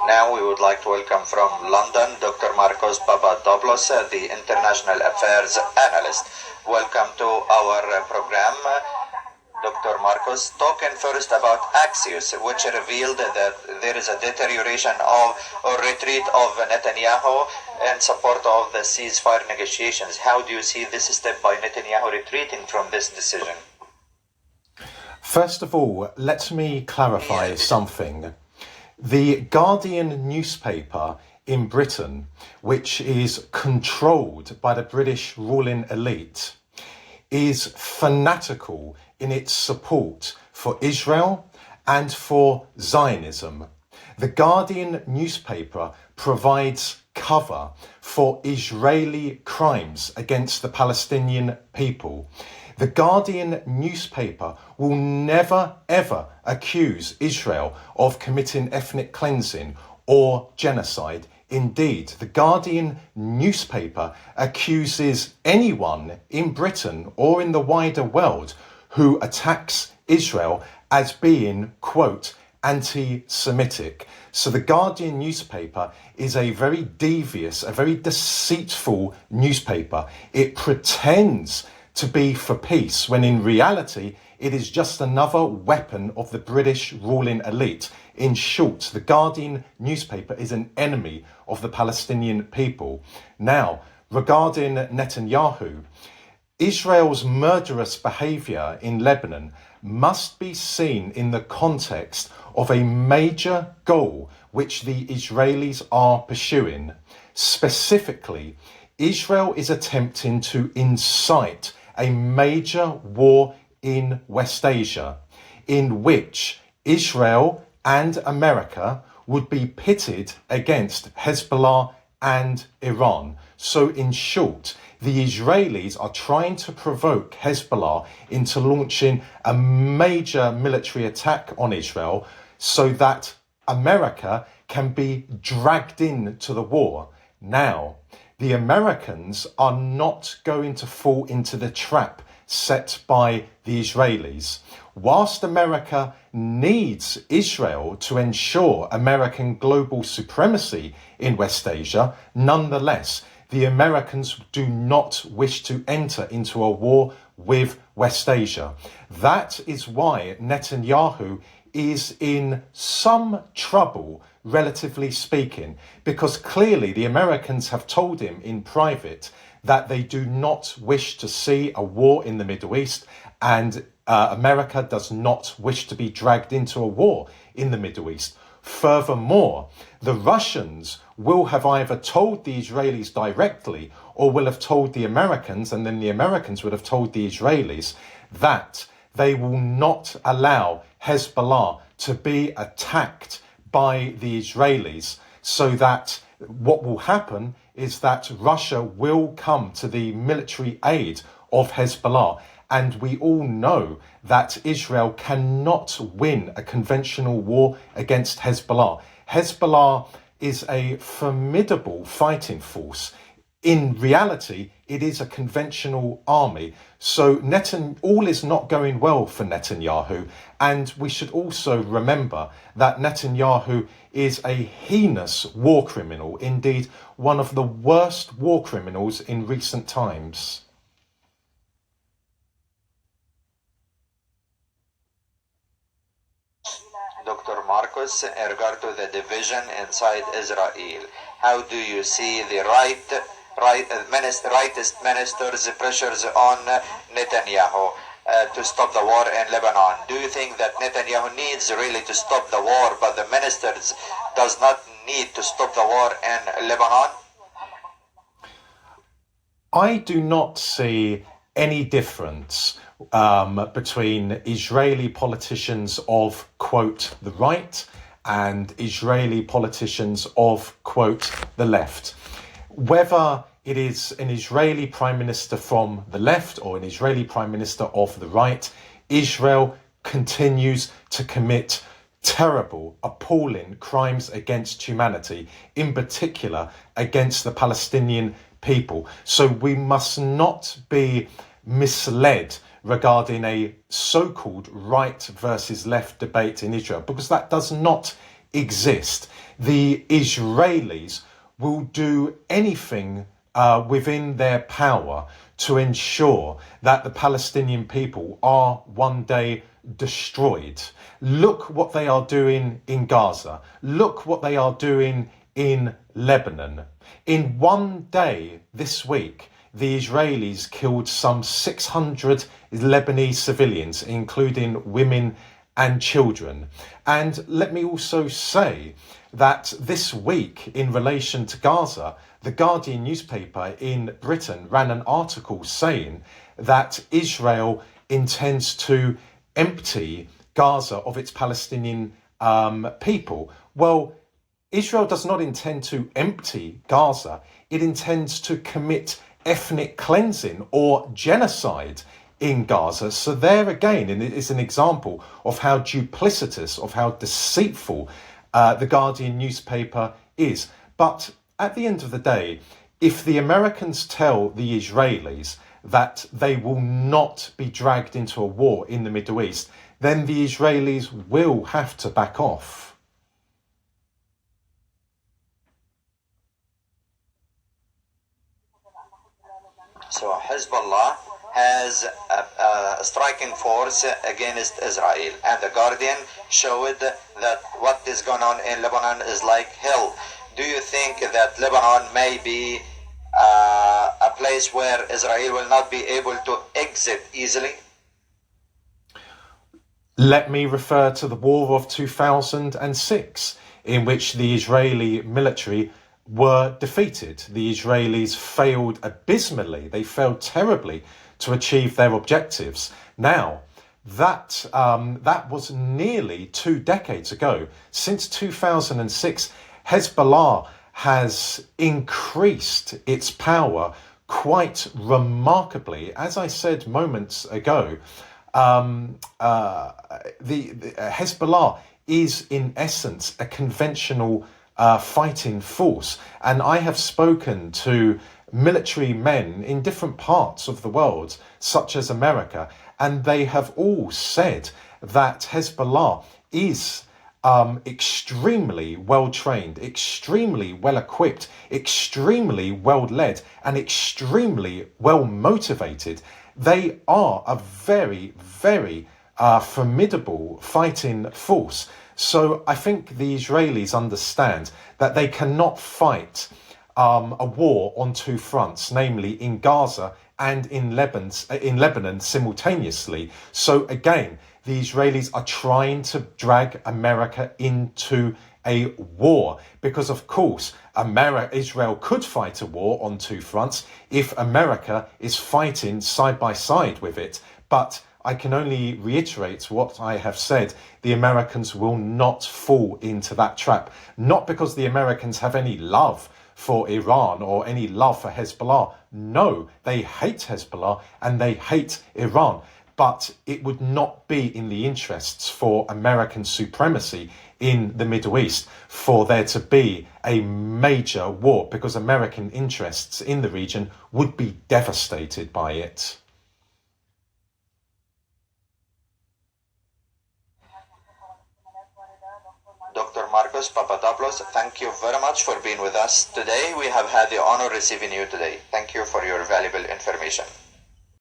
Now we would like to welcome from London Dr. Marcos Papadopoulos, the International Affairs Analyst. Welcome to our program. Dr. Marcos, talking first about Axios, which revealed that there is a deterioration of or retreat of Netanyahu in support of the ceasefire negotiations. How do you see this step by Netanyahu retreating from this decision? First of all, let me clarify something. The Guardian newspaper in Britain, which is controlled by the British ruling elite, is fanatical in its support for Israel and for Zionism. The Guardian newspaper provides cover for Israeli crimes against the Palestinian people. The Guardian newspaper will never ever accuse Israel of committing ethnic cleansing or genocide. Indeed, the Guardian newspaper accuses anyone in Britain or in the wider world who attacks Israel as being, quote, anti-Semitic. So the Guardian newspaper is a very devious, a very deceitful newspaper. It pretends to be for peace, when in reality it is just another weapon of the British ruling elite. In short, the Guardian newspaper is an enemy of the Palestinian people. Now, regarding Netanyahu, Israel's murderous behaviour in Lebanon must be seen in the context of a major goal which the Israelis are pursuing. Specifically, Israel is attempting to incite a major war in West Asia, in which Israel and America would be pitted against Hezbollah and Iran. So in short, the Israelis are trying to provoke Hezbollah into launching a major military attack on Israel so that America can be dragged into the war. Now, the Americans are not going to fall into the trap set by the Israelis. Whilst America needs Israel to ensure American global supremacy in West Asia, nonetheless, the Americans do not wish to enter into a war with West Asia. That is why Netanyahu is in some trouble, relatively speaking, because clearly the Americans have told him in private that they do not wish to see a war in the Middle East, and America does not wish to be dragged into a war in the Middle East. Furthermore, the Russians will have either told the Israelis directly or will have told the Americans, and then the Americans would have told the Israelis that they will not allow Hezbollah to be attacked by the Israelis, so that what will happen is that Russia will come to the military aid of Hezbollah. And we all know that Israel cannot win a conventional war against Hezbollah. Hezbollah is a formidable fighting force. In reality, it is a conventional army. So all is not going well for Netanyahu. And we should also remember that Netanyahu is a heinous war criminal, indeed one of the worst war criminals in recent times. Dr. Marcos, in regard to the division inside Israel, how do you see the rightist ministers' pressures on Netanyahu to stop the war in Lebanon? Do you think that Netanyahu needs really to stop the war, but the ministers does not need to stop the war in Lebanon? I do not see any difference between Israeli politicians of, quote, the right and Israeli politicians of, quote, the left. Whether it is an Israeli prime minister from the left or an Israeli prime minister of the right, Israel continues to commit terrible, appalling crimes against humanity, in particular against the Palestinian people. So we must not be misled regarding a so-called right versus left debate in Israel, because that does not exist. the Israelis will do anything within their power to ensure that the Palestinian people are one day destroyed. Look what they are doing in Gaza. Look what they are doing in Lebanon. In one day this week, the Israelis killed some 600 Lebanese civilians, including women and children. And let me also say that this week, in relation to Gaza, the Guardian newspaper in Britain ran an article saying that Israel intends to empty Gaza of its Palestinian people. Well, Israel does not intend to empty Gaza. It intends to commit ethnic cleansing or genocide in Gaza. So there again, and it is an example of how duplicitous, of how deceitful the Guardian newspaper is. But at the end of the day, if the Americans tell the Israelis that they will not be dragged into a war in the Middle East, then the Israelis will have to back off. So Hezbollah has a striking force against Israel, and the Guardian showed that what is going on in Lebanon is like hell. Do you think that Lebanon may be a place where Israel will not be able to exit easily? Let me refer to the war of 2006, in which the Israeli military were defeated. The Israelis failed abysmally. They failed terribly to achieve their objectives. Now, that was nearly 2 decades ago. Since 2006, Hezbollah has increased its power quite remarkably. As I said moments ago, the Hezbollah is in essence a conventional fighting force, and I have spoken to military men in different parts of the world, such as America, and they have all said that Hezbollah is extremely well trained, extremely well equipped, extremely well led, and extremely well motivated. They are a very, very formidable fighting force. So I think the Israelis understand that they cannot fight a war on 2 fronts, namely in Gaza and in Lebanon simultaneously. So again, the Israelis are trying to drag America into a war because, of course, Israel could fight a war on 2 fronts if America is fighting side by side with it. But I can only reiterate what I have said. The Americans will not fall into that trap. Not because the Americans have any love for Iran or any love for Hezbollah. No, they hate Hezbollah and they hate Iran. But it would not be in the interests for American supremacy in the Middle East for there to be a major war, because American interests in the region would be devastated by it. Dr. Marcos Papadopoulos, thank you very much for being with us today. We have had the honor receiving you today. Thank you for your valuable information.